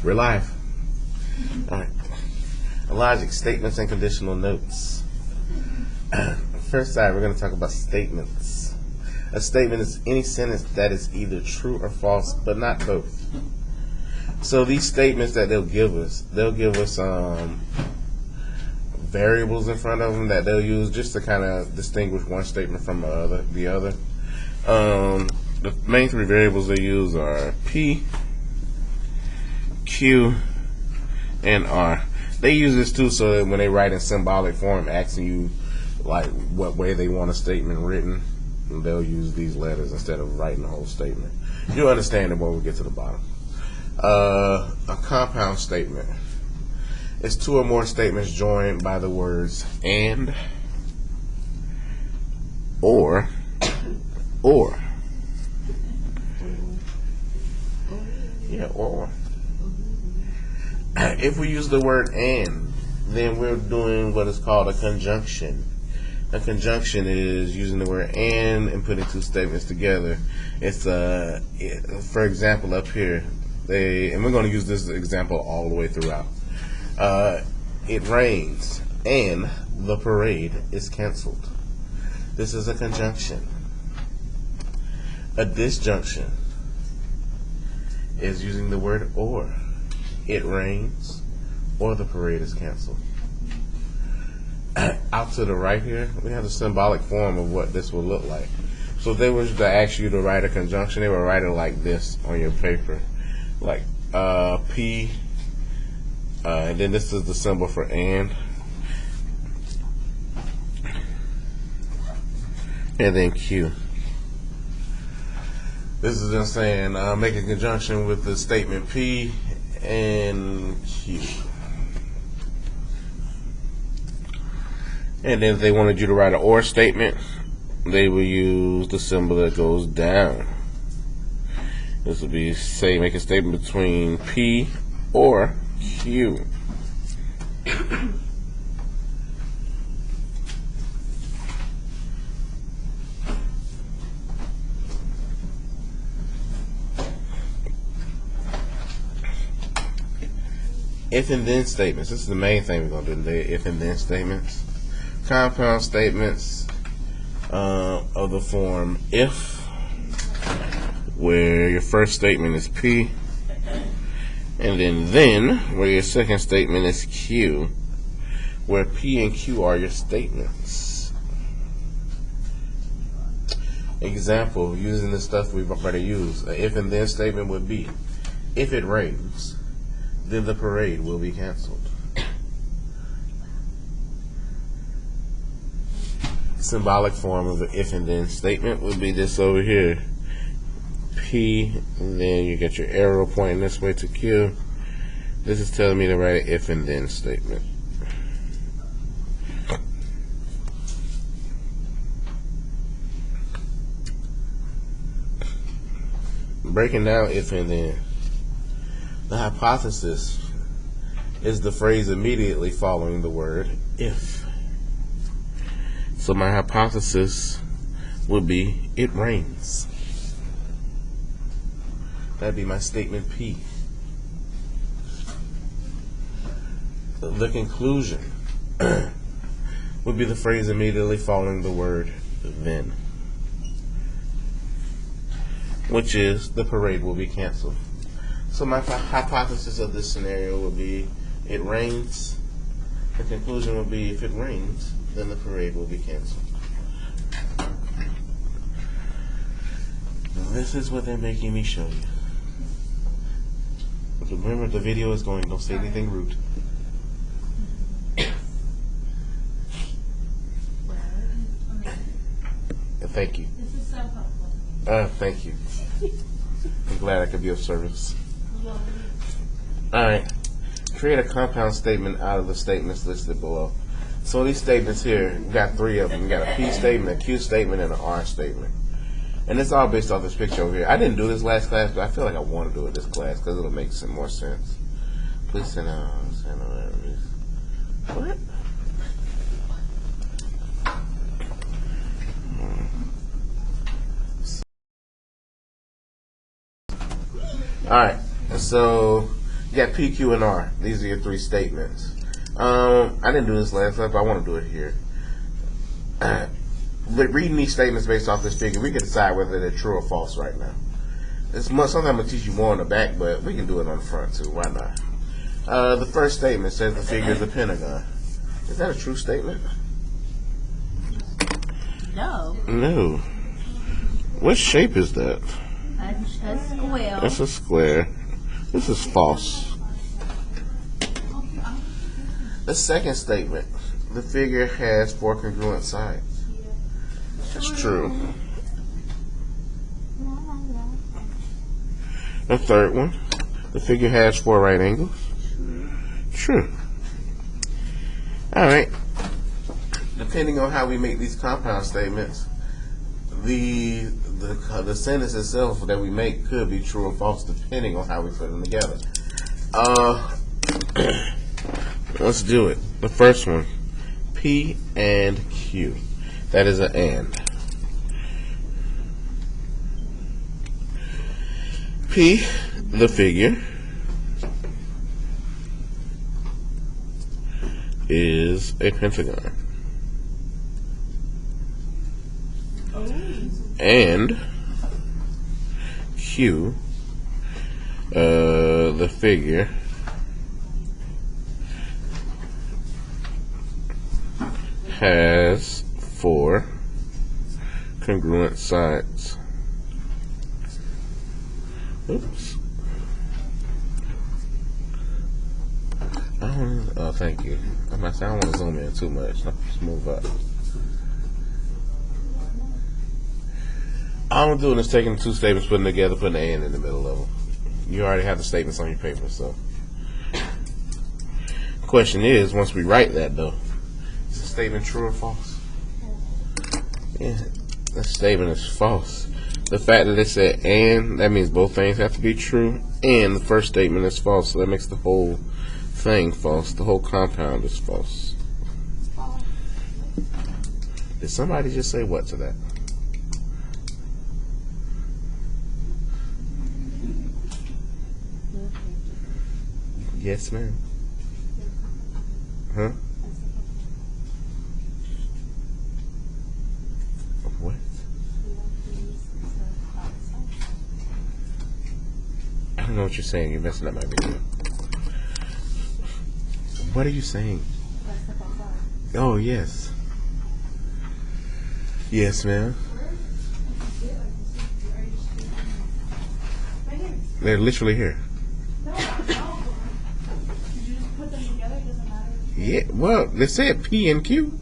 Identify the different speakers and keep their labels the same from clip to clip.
Speaker 1: We're live. All right. Logic, statements, and conditional notes. First side, we're going to talk about statements. A statement is any sentence that is either true or false, but not both. So these statements that they'll give us variables in front of them that they'll use just to kind of distinguish one statement from the other. The main three variables they use are P, Q, and R. They use this too so that when they write in symbolic form asking you like what way they want a statement written, they'll use these letters instead of writing the whole statement. You'll understand it when we get to the bottom. A compound statement is two or more statements joined by the words and, or. Yeah, or. If we use the word and, then we're doing what is called a conjunction. A conjunction is using the word and putting two statements together. It's for example, up here, and we're going to use this example all the way throughout. It rains and the parade is canceled. This is a conjunction. A disjunction is using the word or. It rains or the parade is canceled. Out to the right here, we have the symbolic form of what this will look like. So if they were to ask you to write a conjunction, they would write it like this on your paper. Like P, and then this is the symbol for and then Q. This is them saying make a conjunction with the statement P and Q. And then if they wanted you to write an or statement, they will use the symbol that goes down. This would be, say, make a statement between P or Q. If and then statements. This is the main thing we're going to do today. If and then statements. Compound statements of the form if, where your first statement is P, and then where your second statement is Q, where P and Q are your statements. Example, using the stuff we've already used. An if and then statement would be, if it rains, then the parade will be canceled. Symbolic form of the if and then statement would be this over here. P, and then you get your arrow pointing this way to Q. This is telling me to write an if and then statement. Breaking down if and then. The hypothesis is the phrase immediately following the word if. So my hypothesis would be it rains. That'd be my statement P. The conclusion would be the phrase immediately following the word then, which is the parade will be canceled. So my hypothesis of this scenario would be it rains. The conclusion would be if it rains, then the parade will be canceled. Now this is what they're making me show you. But remember, the video is going, don't say anything rude. Thank you.
Speaker 2: This is so helpful.
Speaker 1: Thank you. I'm glad I could be of service. Alright. Create a compound statement out of the statements listed below. So these statements here, we got three of them. We got a P statement, a Q statement, and an R statement. And it's all based off this picture over here. I didn't do this last class, but I feel like I want to do it this class because it'll make some more sense. Please send out. What? Alright, so You got P, Q, and R. These are your three statements. I didn't do this last time, but I want to do it here. Reading these statements based off this figure, we can decide whether they're true or false right now. Sometimes I'm going to teach you more on the back, but we can do it on the front too. Why not? The first statement says the figure is a pentagon. Is that a true statement?
Speaker 2: No.
Speaker 1: No. What shape is that?
Speaker 2: A square.
Speaker 1: That's a square. This is false. The second statement, the figure has 4 congruent sides. That's true. The third one, the figure has 4 right angles. True. All right. Depending on how we make these compound statements, the sentence itself that we make could be true or false depending on how we put them together. Let's do it. The first one, P and Q. That is an and. P, the figure, is a pentagon. And Q, the figure, has 4 congruent sides. Oops. Oh, thank you. I don't want to zoom in too much. Let's move up. All I'm doing is taking 2 statements, putting them together, putting an and in the middle of them. You already have the statements on your paper, so. The question is, once we write that, though, is the statement true or false? Yeah, the statement is false. The fact that it said and, that means both things have to be true, and the first statement is false, so that makes the whole thing false. The whole compound is false. Did somebody just say what to that? Yes, ma'am. Huh? What? I don't know what you're saying. You're messing up my video. What are you saying? Oh, yes. Yes, ma'am. They're literally here. Yeah, well, they said P and Q.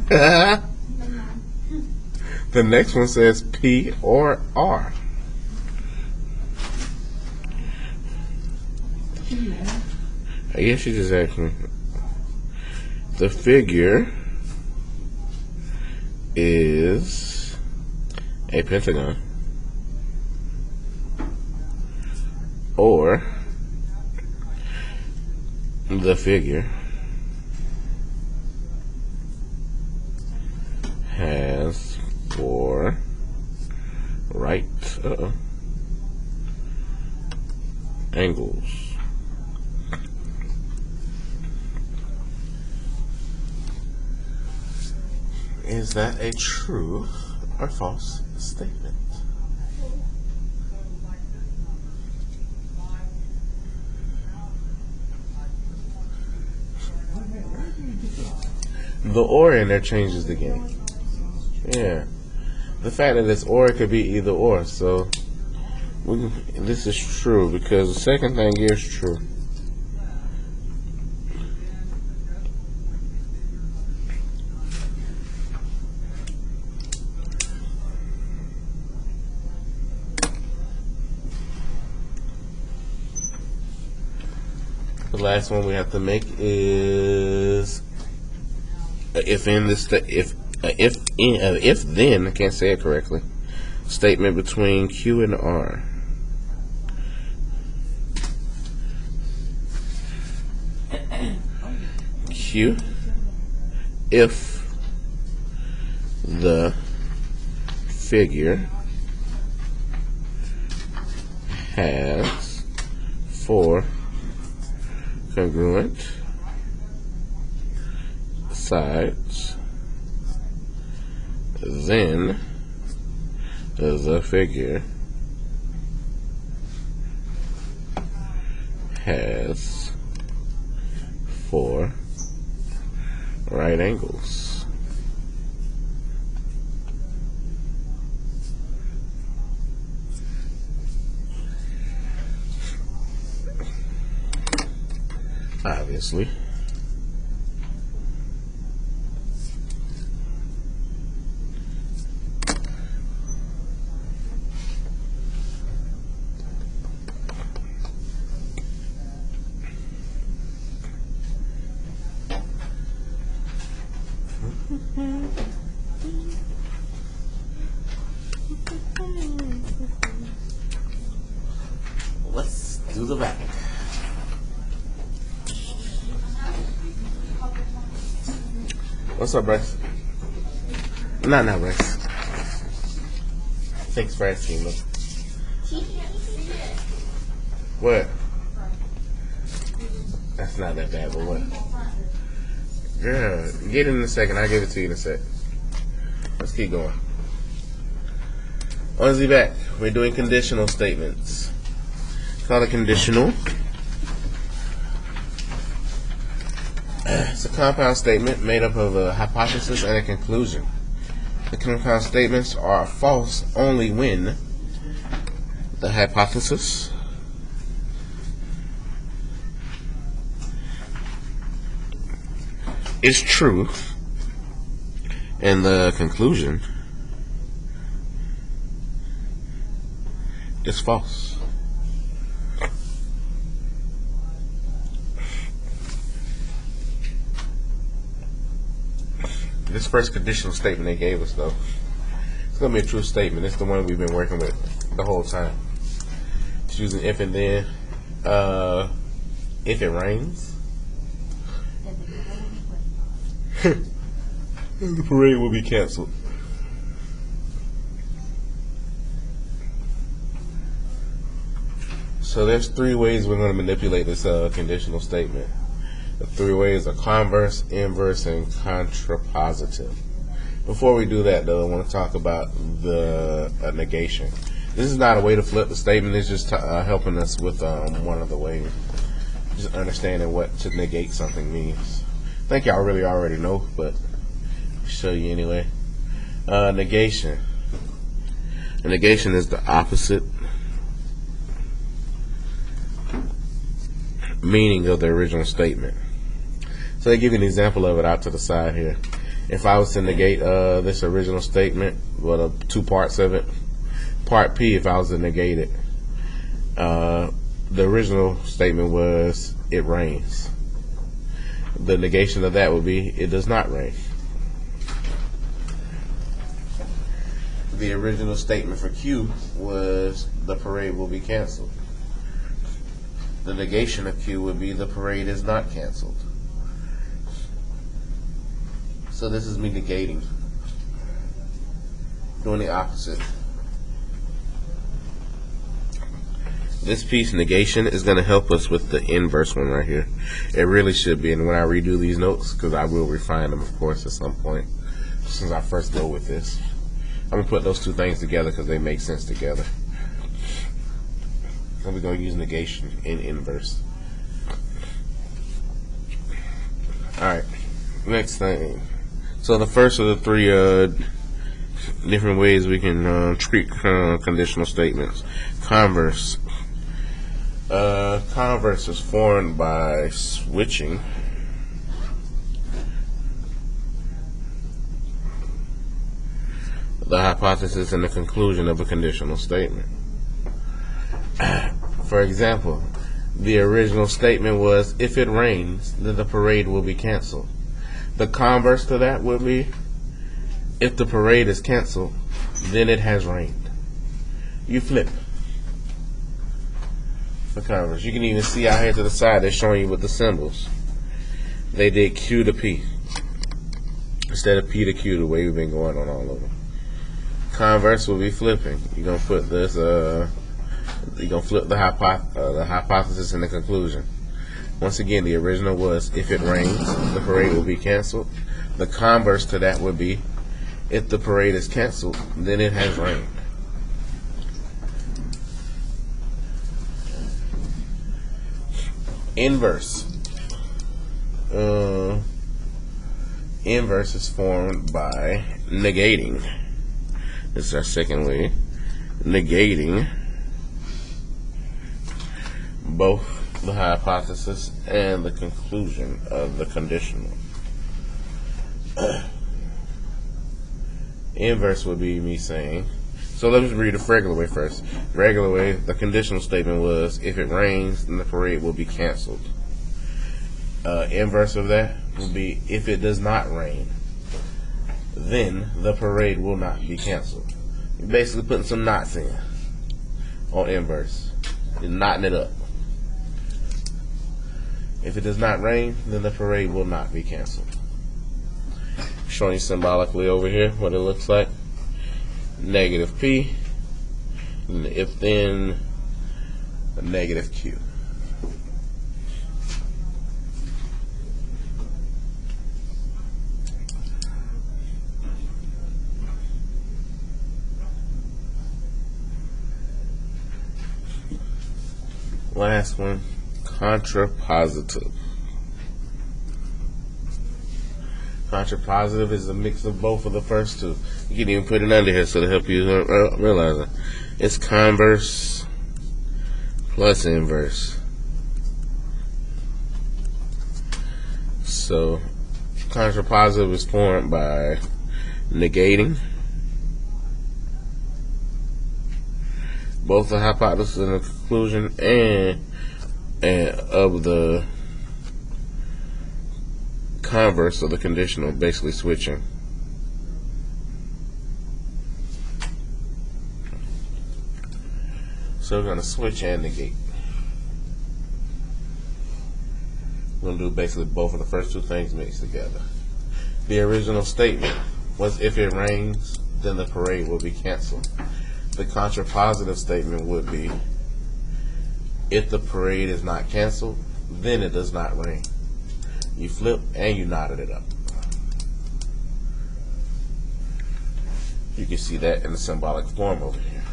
Speaker 1: The next one says P or R. I guess you just asked me. The figure is a pentagon or the figure has 4 right angles. Is that a true or false statement? The or in there changes the game. Yeah. The fact that it's or, it could be either or. So this is true because the second thing here is true. The last one we have to make is if then I can't say it correctly. Statement between Q and R. Q, if the figure has 4 congruent sides, then the figure has 4 right angles. Obviously. Let's do the back. What's up, Bryce? Not now, Bryce. Thanks for asking, look. What? That's not that bad, but what? Girl, get it in a second. I'll give it to you in a sec. Let's keep going. On the back, we're doing conditional statements. It's called a conditional. It's a compound statement made up of a hypothesis and a conclusion. The compound statements are false only when the hypothesis is true and the conclusion is false. This first conditional statement they gave us, though, it's going to be a true statement. It's the one we've been working with the whole time. It's using if and then. If it rains, the parade will be canceled. So there's 3 ways we're going to manipulate this conditional statement. The 3 ways are converse, inverse, and contrapositive. Before we do that, though, I want to talk about the negation. This is not a way to flip the statement. It's just helping us with one of the ways. Just understanding what to negate something means. I think y'all really already know, but I'll show you anyway. Negation. A negation is the opposite meaning of the original statement. So they give you an example of it out to the side here. If I was to negate this original statement, well, the 2 parts of it, part P, if I was to negate it, the original statement was it rains. The negation of that would be it does not rain. The original statement for Q was the parade will be canceled. The negation of Q would be the parade is not canceled. So this is me negating, doing the opposite. This piece, negation, is going to help us with the inverse one right here. It really should be, and when I redo these notes, because I will refine them, of course, at some point, since I first go with this, I'm going to put those 2 things together because they make sense together. And we're going to use negation in inverse. Alright, next thing. So the first of the 3 different ways we can treat conditional statements. Converse. Converse is formed by switching the hypothesis and the conclusion of a conditional statement. For example, the original statement was, if it rains, then the parade will be canceled. The converse to that would be, if the parade is canceled, then it has rained. You flip the converse. You can even see out here to the side, they're showing you with the symbols. They did Q to P instead of P to Q, the way we've been going on all of them. Converse will be flipping. You're going to put this You're going to flip the hypothesis and the conclusion. Once again, the original was, if it rains, the parade will be canceled. The converse to that would be, if the parade is canceled, then it has rained. Inverse. Inverse is formed by negating. This is our second way. Negating both the hypothesis and the conclusion of the conditional. Inverse would be me saying, so let me read the regular way first. Regular way, the conditional statement was, if it rains, then the parade will be canceled. Inverse of that would be, if it does not rain, then the parade will not be canceled. You're basically putting some knots in on inverse. You're knotting it up. If it does not rain, then the parade will not be canceled. Showing you symbolically over here what it looks like. Negative P, and if then, a negative Q. Last one, contrapositive. Contrapositive is a mix of both of the first two. You can even put it under here so to help you realize it. It's converse plus inverse. So contrapositive is formed by negating both the hypothesis and the conclusion and of the converse of the conditional, basically switching. So we're going to switch and negate. We're going to do basically both of the first two things mixed together. The original statement was, if it rains, then the parade will be canceled. The contrapositive statement would be, if the parade is not canceled, then it does not rain. You flip and you knotted it up. You can see that in the symbolic form over here.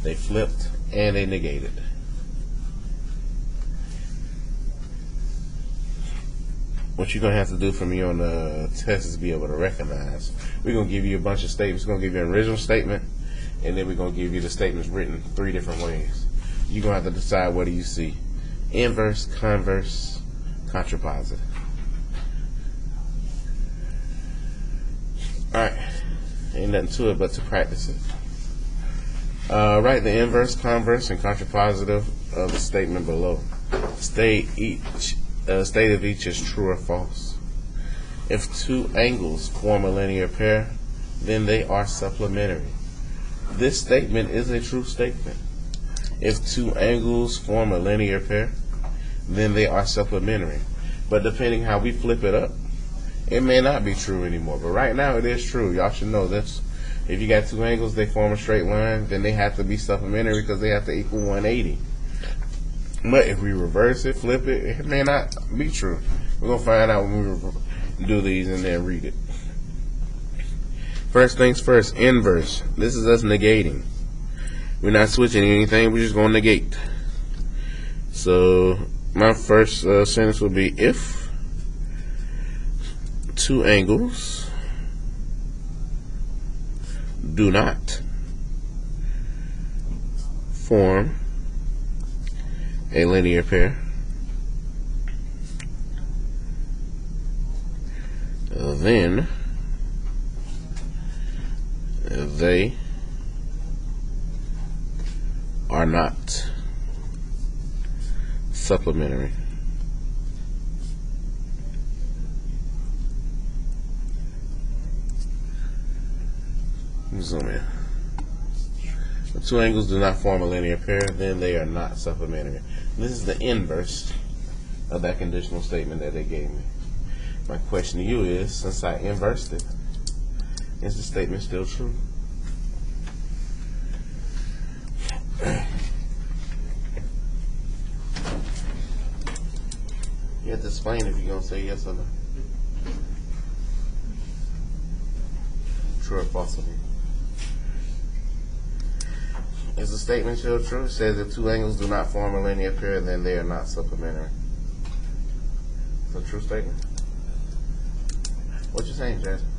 Speaker 1: They flipped and they negated. What you're going to have to do for me on the test is be able to recognize. We're going to give you a bunch of statements. We're going to give you an original statement, and then we're going to give you the statements written 3 different ways. You're going to have to decide, what do you see? Inverse, converse, contrapositive. Alright, ain't nothing to it but to practice it. Write the inverse, converse, and contrapositive of the statement below. State of each is true or false. If 2 angles form a linear pair, then they are supplementary. This statement is a true statement. If 2 angles form a linear pair, then they are supplementary. But depending how we flip it up, it may not be true anymore. But right now it is true. Y'all should know this. If you got 2 angles, they form a straight line, then they have to be supplementary because they have to equal 180. But if we reverse it, flip it, it may not be true. We're going to find out when we do these and then read it. First things first, inverse. This is us negating. We're not switching anything, we're just going to negate. So my first sentence will be, if 2 angles do not form a linear pair, then they are not supplementary. Zoom in. If 2 angles do not form a linear pair, then they are not supplementary. This is the inverse of that conditional statement that they gave me. My question to you is, since I inversed it, is the statement still true? You have to explain if you're going to say yes or no. True or false? Is the statement still true? It says if two angles do not form a linear pair, then they are not supplementary. It's a true statement? What you saying, Jasmine?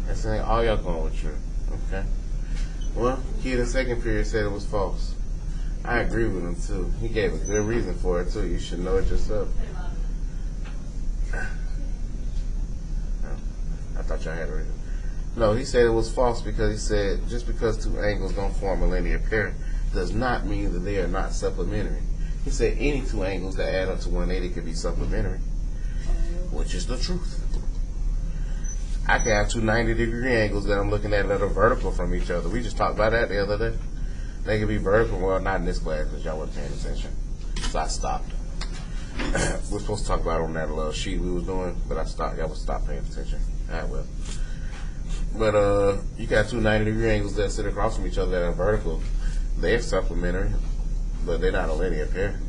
Speaker 1: That's saying all y'all going with true. Okay. Well, kid in second period said it was false. I agree with him too. He gave a good reason for it too. You should know it yourself. I thought y'all had a reason. No, he said it was false because he said just because two angles don't form a linear pair does not mean that they are not supplementary. He said any two angles that add up to 180 could be supplementary, which is the truth. I can have two 90-degree angles that I'm looking at that are vertical from each other. We just talked about that the other day. They could be vertical. Well, not in this class because y'all weren't paying attention. So I stopped. We're supposed to talk about it on that little sheet we was doing, but I stopped. Y'all would stop paying attention. I will. But you got two 90-degree angles that sit across from each other that are vertical. They're supplementary, but they're not a linear pair.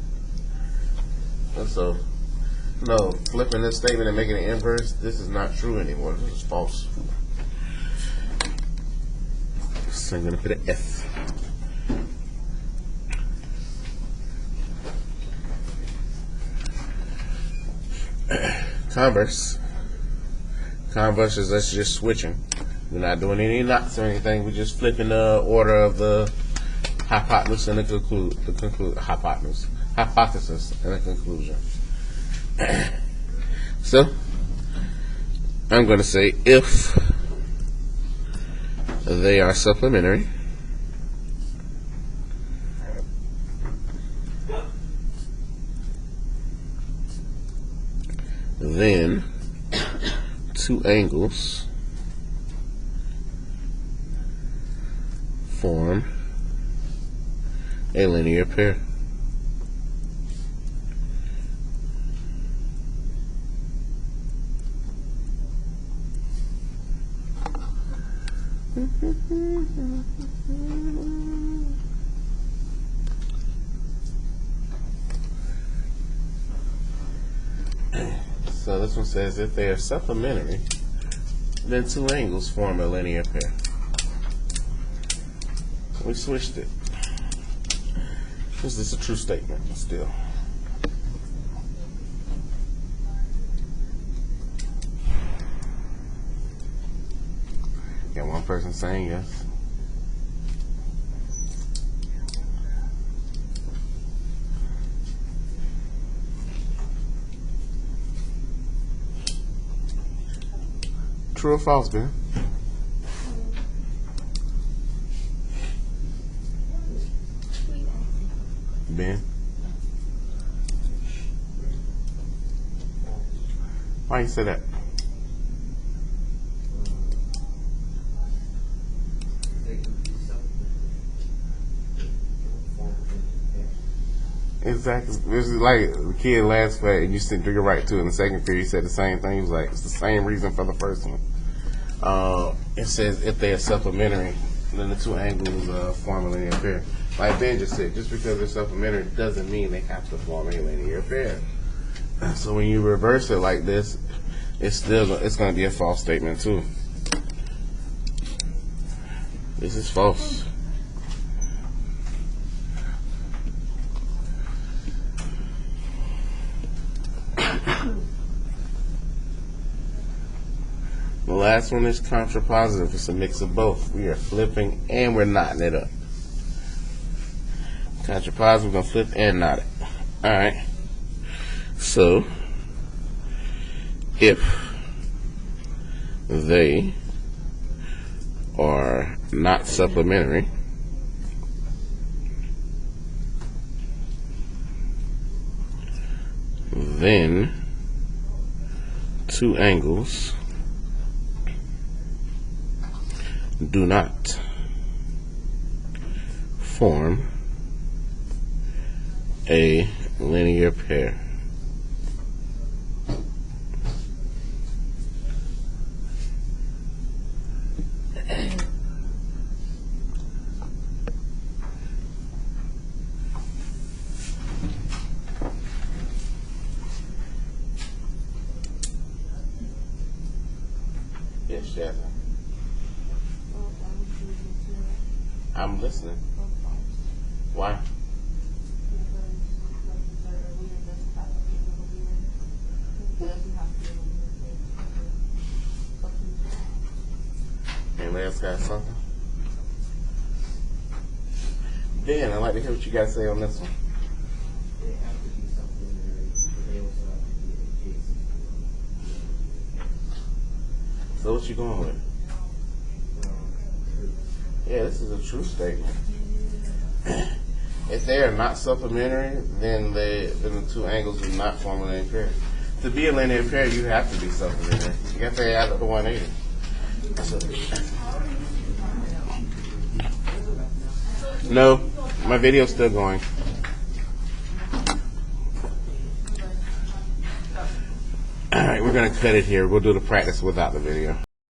Speaker 1: And so, no, flipping this statement and making it inverse, this is not true anymore. This is false. So I'm going to put an F. Converse. Converse is us just switching. We're not doing any knots or anything. We're just flipping the order of the hypotenuse and the hypothesis and the conclusion. So, I'm going to say if they are supplementary, then two angles form a linear pair. So this one says if they are supplementary, then two angles form a linear pair. We switched it. Is this a true statement still? Got one person saying yes. True or false, Ben? Ben? Why you say that? Exactly. This is like the kid last flat and you sit through your right to it. In the second period, he said the same thing. He was like, it's the same reason for the first one. It says if they are supplementary, then the two angles form a linear pair. Like Ben just said, just because they're supplementary doesn't mean they have to form a linear pair. So when you reverse it like this, it's going to be a false statement too. This is false. The last one is contrapositive. It's a mix of both. We are flipping and we're knotting it up. Contrapositive, we're going to flip and knot it. Alright. So, if they are not supplementary, then two angles do not form a linear pair. Jasmine? I'm listening. Why? Anybody else got something? Dan, I'd like to hear what you got to say on this one. So what you going with? Yeah, this is a true statement. If they are not supplementary, then the two angles do not form a linear pair. To be a linear pair, you have to be supplementary. You have to add up to 180. No, my video's still going. All right, we're going to cut it here. We'll do the practice without the video.